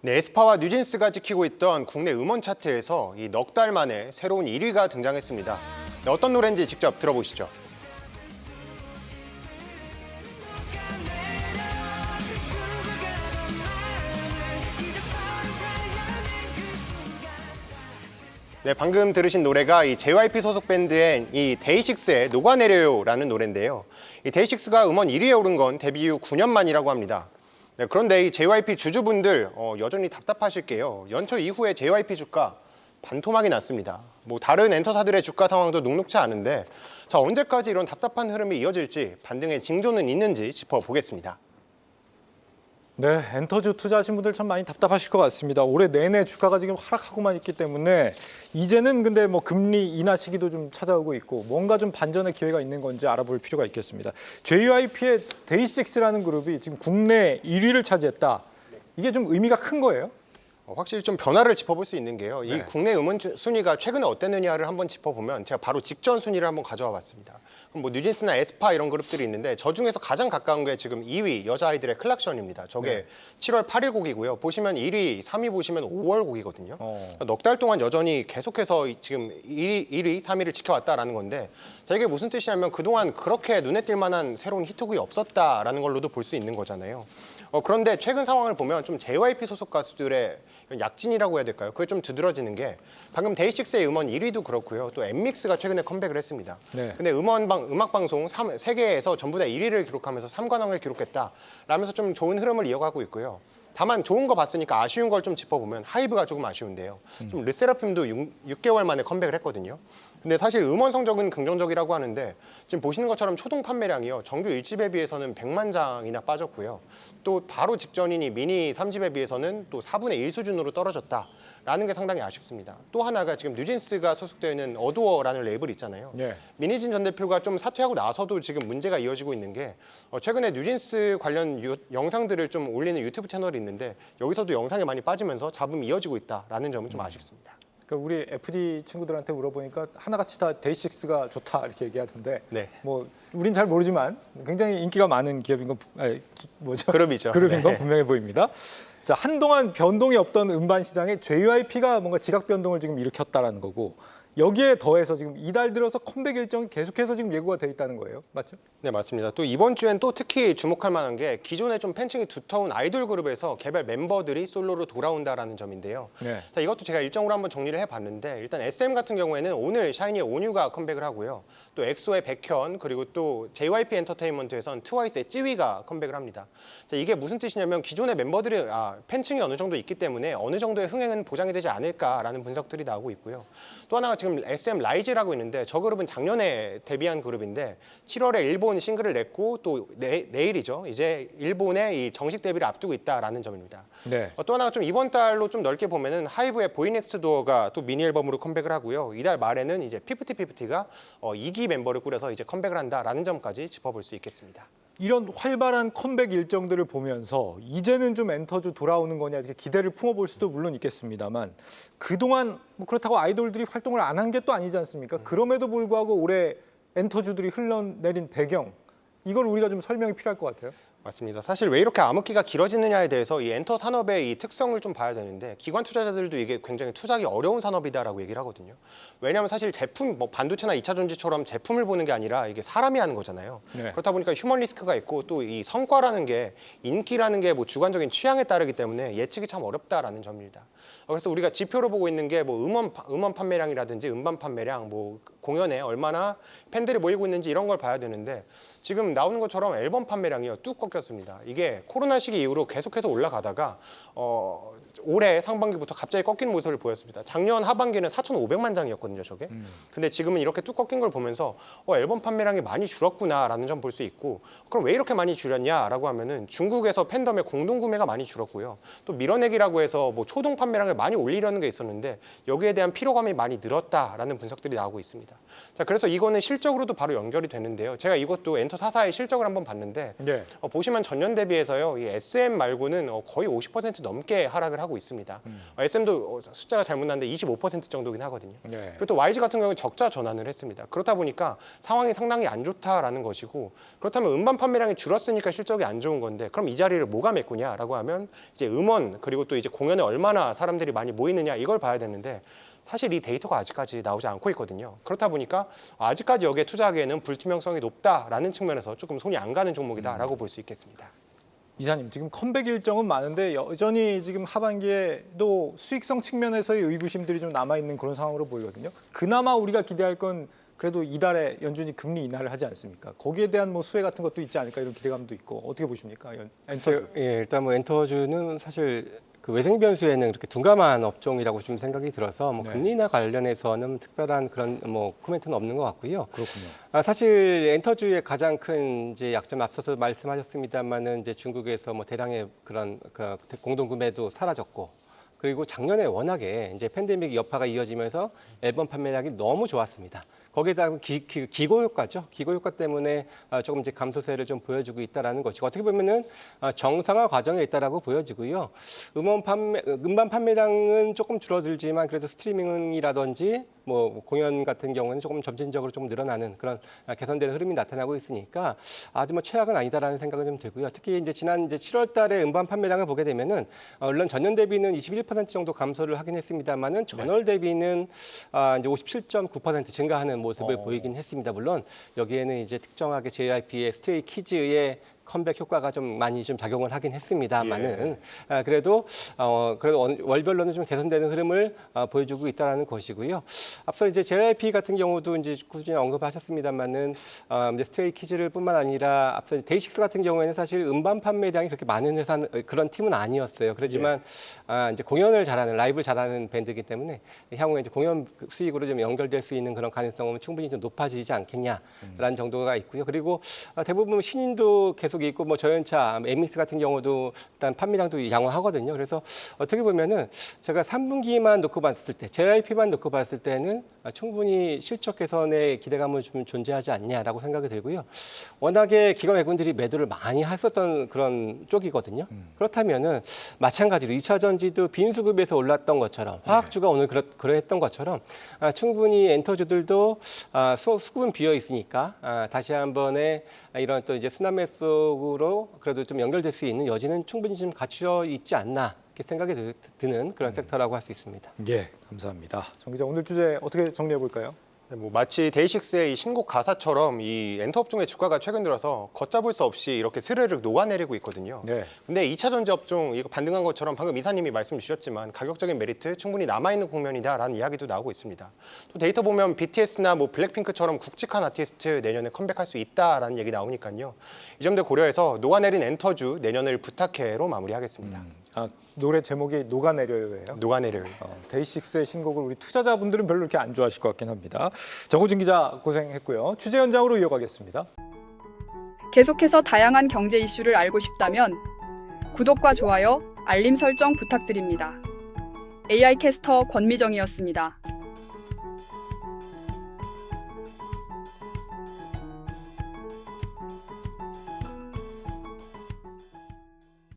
네, 에스파와 뉴진스가 지키고 있던 국내 음원 차트에서 이 넉 달 만에 새로운 1위가 등장했습니다. 네, 어떤 노래인지 직접 들어보시죠. 네, 방금 들으신 노래가 이 JYP 소속 밴드인 이 데이식스의 녹아내려요라는 노래인데요. 이 데이식스가 음원 1위에 오른 건 데뷔 이후 9년 만이라고 합니다. 네, 그런데 이 JYP 주주분들 여전히 답답하실 게요. 연초 이후에 JYP 주가 반토막이 났습니다. 뭐 다른 엔터사들의 주가 상황도 녹록치 않은데 자, 언제까지 이런 답답한 흐름이 이어질지 반등의 징조는 있는지 짚어보겠습니다. 네, 엔터주 투자하신 분들 참 많이 답답하실 것 같습니다. 올해 내내 주가가 지금 하락하고만 있기 때문에 이제는 근데 뭐 금리 인하 시기도 좀 찾아오고 있고 뭔가 좀 반전의 기회가 있는 건지 알아볼 필요가 있겠습니다. JYP의 데이식스라는 그룹이 지금 국내 1위를 차지했다. 이게 좀 의미가 큰 거예요? 확실히 좀 변화를 짚어볼 수 있는 게요. 이 네. 국내 음원 순위가 최근에 어땠느냐를 한번 짚어보면 제가 바로 직전 순위를 한번 가져와 봤습니다. 그럼 뭐 뉴진스나 에스파 이런 그룹들이 있는데 저 중에서 가장 가까운 게 지금 2위 여자아이들의 클락션입니다. 저게 7월 8일 곡이고요. 보시면 1위, 3위 보시면 5월 곡이거든요. 넉 달 동안 여전히 계속해서 지금 1위, 3위를 지켜왔다라는 건데 자, 이게 무슨 뜻이냐면 그동안 그렇게 눈에 띌 만한 새로운 히트곡이 없었다라는 걸로도 볼 수 있는 거잖아요. 그런데 최근 상황을 보면 좀 JYP 소속 가수들의 약진이라고 해야 될까요? 그게 좀 두드러지는 게 방금 데이식스의 음원 1위도 그렇고요. 또 엠믹스가 최근에 컴백을 했습니다. 네. 근데 음악방송 세계에서 전부 다 1위를 기록하면서 3관왕을 기록했다. 라면서 좀 좋은 흐름을 이어가고 있고요. 다만 좋은 거 봤으니까 아쉬운 걸 좀 짚어보면 하이브가 조금 아쉬운데요. 좀 르세라핌도 6개월 만에 컴백을 했거든요. 근데 사실 음원 성적은 긍정적이라고 하는데 지금 보시는 것처럼 초동 판매량이요. 정규 1집에 비해서는 100만 장이나 빠졌고요. 또 바로 직전인 이 미니 3집에 비해서는 또 4분의 1 수준으로 떨어졌다라는 게 상당히 아쉽습니다. 또 하나가 지금 뉴진스가 소속되어 있는 어두어라는 레이블 있잖아요. 네. 민희진 전 대표가 좀 사퇴하고 나서도 지금 문제가 이어지고 있는 게 최근에 뉴진스 관련 영상들을 좀 올리는 유튜브 채널이 있는데 여기서도 영상이 많이 빠지면서 잡음이 이어지고 있다라는 점은 좀 아쉽습니다. 그러니까 우리 FD 친구들한테 물어보니까 하나같이 다 데이식스가 좋다 이렇게 얘기하던데 네. 뭐 우린 잘 모르지만 굉장히 인기가 많은 기업인 건 그룹이죠. 그룹인 건 네. 분명해 보입니다. 자, 한동안 변동이 없던 음반 시장에 JYP가 뭔가 지각 변동을 지금 일으켰다라는 거고 여기에 더해서 지금 이달 들어서 컴백 일정이 계속해서 지금 예고가 돼 있다는 거예요. 맞죠? 네, 맞습니다. 또 이번 주엔 또 특히 주목할 만한 게 기존에 좀 팬층이 두터운 아이돌 그룹에서 개별 멤버들이 솔로로 돌아온다라는 점인데요. 네. 자, 이것도 제가 일정으로 한번 정리를 해봤는데 일단 SM 같은 경우에는 오늘 샤이니의 온유가 컴백을 하고요. 또 엑소의 백현 그리고 또 JYP 엔터테인먼트에선 트와이스의 찌위가 컴백을 합니다. 자, 이게 무슨 뜻이냐면 기존의 멤버들이 팬층이 어느 정도 있기 때문에 어느 정도의 흥행은 보장이 되지 않을까라는 분석들이 나오고 있고요. 또 하나가 지금 SM 라이즈라고 있는데 저 그룹은 작년에 데뷔한 그룹인데 7월에 일본 싱글을 냈고 또 내일이죠. 이제 일본의 이 정식 데뷔를 앞두고 있다라는 점입니다. 네. 또 하나가 좀 이번 달로 좀 넓게 보면은 하이브의 보이 넥스트 도어가 또 미니 앨범으로 컴백을 하고요. 이달 말에는 이제 피프티피프티가 2기 멤버를 꾸려서 이제 컴백을 한다라는 점까지 짚어볼 수 있겠습니다. 이런 활발한 컴백 일정들을 보면서 이제는 좀 엔터주 돌아오는 거냐 이렇게 기대를 품어볼 수도 물론 있겠습니다만 그동안 뭐 그렇다고 아이돌들이 활동을 안 한 게 또 아니지 않습니까? 그럼에도 불구하고 올해 엔터주들이 흘러내린 배경 이걸 우리가 좀 설명이 필요할 것 같아요. 맞습니다. 사실 왜 이렇게 암흑기가 길어지느냐에 대해서 이 엔터 산업의 이 특성을 좀 봐야 되는데 기관 투자자들도 이게 굉장히 투자하기 어려운 산업이다라고 얘기를 하거든요. 왜냐하면 사실 제품, 뭐 반도체나 2차 전지처럼 제품을 보는 게 아니라 이게 사람이 하는 거잖아요. 네. 그렇다 보니까 휴먼 리스크가 있고 또 이 성과라는 게 인기라는 게 뭐 주관적인 취향에 따르기 때문에 예측이 참 어렵다라는 점입니다. 그래서 우리가 지표로 보고 있는 게 뭐 음원 판매량이라든지 음반 판매량, 뭐 공연에 얼마나 팬들이 모이고 있는지 이런 걸 봐야 되는데 지금 나오는 것처럼 앨범 판매량이요 뚝 꺾였습니다. 이게 코로나 시기 이후로 계속해서 올라가다가 올해 상반기부터 갑자기 꺾이는 모습을 보였습니다. 작년 하반기는 4,500만 장이었거든요, 저게. 근데 지금은 이렇게 뚝 꺾인 걸 보면서 앨범 판매량이 많이 줄었구나라는 점 볼 수 있고 그럼 왜 이렇게 많이 줄였냐라고 하면은 중국에서 팬덤의 공동 구매가 많이 줄었고요. 또 밀어내기라고 해서 뭐 초동 판매량을 많이 올리려는 게 있었는데 여기에 대한 피로감이 많이 늘었다라는 분석들이 나오고 있습니다. 자, 그래서 이거는 실적으로도 바로 연결이 되는데요. 제가 이것도 엔터 4사의 실적을 한번 봤는데 네. 보시면 전년 대비해서요, 이 SM 말고는 거의 50% 넘게 하락을 하고 있습니다. SM도 숫자가 잘못 났는데 25% 정도긴 하거든요. 네. 그리고 또 YG 같은 경우는 적자 전환을 했습니다. 그렇다 보니까 상황이 상당히 안 좋다라는 것이고, 그렇다면 음반 판매량이 줄었으니까 실적이 안 좋은 건데 그럼 이 자리를 뭐가 메꾸냐라고 하면 이제 음원 그리고 또 이제 공연에 얼마나 사람들이 많이 모이느냐 이걸 봐야 되는데 사실 이 데이터가 아직까지 나오지 않고 있거든요. 그렇다 보니까 아직까지 여기에 투자하기에는 불투명성이 높다라는 측면에서 조금 손이 안 가는 종목이다라고 볼 수 있겠습니다. 이사님, 지금 컴백 일정은 많은데 여전히 지금 하반기에도 수익성 측면에서의 의구심들이 좀 남아있는 그런 상황으로 보이거든요. 그나마 우리가 기대할 건 그래도 이달에 연준이 금리 인하를 하지 않습니까? 거기에 대한 뭐 수혜 같은 것도 있지 않을까 이런 기대감도 있고 어떻게 보십니까? 엔터주. 예, 일단 뭐 엔터주는 사실 그 외생 변수에는 그렇게 둔감한 업종이라고 좀 생각이 들어서 뭐 네. 금리 인하 관련해서는 특별한 그런 뭐 코멘트는 없는 것 같고요. 그렇군요. 사실 엔터주의 가장 큰 이제 약점 앞서서 말씀하셨습니다만은 이제 중국에서 뭐 대량의 그런 그 공동 구매도 사라졌고, 그리고 작년에 워낙에 이제 팬데믹 여파가 이어지면서 앨범 판매량이 너무 좋았습니다. 거기에다가 기고 효과죠. 기고 효과 때문에 조금 이제 감소세를 좀 보여주고 있다라는 것이고, 어떻게 보면은 정상화 과정에 있다라고 보여지고요. 음반 판매량은 조금 줄어들지만 그래도 스트리밍이라든지 뭐 공연 같은 경우는 조금 점진적으로 좀 늘어나는 그런 개선되는 흐름이 나타나고 있으니까 아주 뭐 최악은 아니다라는 생각은 좀 들고요. 특히 이제 지난 이제 7월달에 음반 판매량을 보게 되면은 물론 전년 대비는 21% 정도 감소를 하긴 했습니다만은 전월 대비는 이제 57.9% 증가하는 모습을 보이긴 했습니다. 물론 여기에는 이제 특정하게 JYP의 스트레이 키즈의 컴백 효과가 좀 많이 좀 작용을 하긴 했습니다만은 그래도 월별로는 좀 개선되는 흐름을 보여주고 있다는 것이고요. 앞서 이제 JYP 같은 경우도 이제 꾸준히 언급하셨습니다만은 이제 스트레이 키즈를뿐만 아니라 앞서 데이식스 같은 경우에는 사실 음반 판매량이 그렇게 많은 회사 그런 팀은 아니었어요. 그렇지만 이제 공연을 잘하는 라이브를 잘하는 밴드이기 때문에 향후에 이제 공연 수익으로 좀 연결될 수 있는 그런 가능성은 충분히 좀 높아지지 않겠냐라는 정도가 있고요. 그리고 대부분 신인도 계속 있고 뭐 저연차, 엠믹스 같은 경우도 일단 판매량도 양호하거든요. 그래서 어떻게 보면은 제가 3분기만 놓고 봤을 때, JYP만 놓고 봤을 때는 충분히 실적 개선의 기대감은 좀 존재하지 않냐라고 생각이 들고요. 워낙에 기관 외국인들이 매도를 많이 했었던 그런 쪽이거든요. 그렇다면은 마찬가지로 2차 전지도 빈수급에서 올랐던 것처럼 화학주가 오늘 그러했던 것처럼 충분히 엔터주들도 수급은 비어 있으니까 다시 한번에 이런 또 이제 순환 매수로 그래도 좀 연결될 수 있는 여지는 충분히 좀 갖추어 있지 않나 이렇게 생각이 드는 그런 섹터라고 할 수 있습니다. 예, 감사합니다. 정 기자, 오늘 주제 어떻게 정리해 볼까요? 네, 뭐 마치 데이식스의 이 신곡 가사처럼 이 엔터 업종의 주가가 최근 들어서 걷잡을 수 없이 이렇게 스르륵 녹아내리고 있거든요. 네. 근데 2차 전지 업종 이거 반등한 것처럼 방금 이사님이 말씀 주셨지만 가격적인 메리트 충분히 남아있는 국면이다라는 이야기도 나오고 있습니다. 또 데이터 보면 BTS나 뭐 블랙핑크처럼 굵직한 아티스트 내년에 컴백할 수 있다라는 얘기 나오니까요. 이 점들 고려해서 녹아내린 엔터주 내년을 부탁해로 마무리하겠습니다. 노래 제목이 녹아내려요예요. 녹아내려요. 데이식스의 신곡을 우리 투자자분들은 별로 이렇게 안 좋아하실 것 같긴 합니다. 정호진 기자 고생했고요. 취재 현장으로 이어가겠습니다. 계속해서 다양한 경제 이슈를 알고 싶다면 구독과 좋아요, 알림 설정 부탁드립니다. AI 캐스터 권미정이었습니다.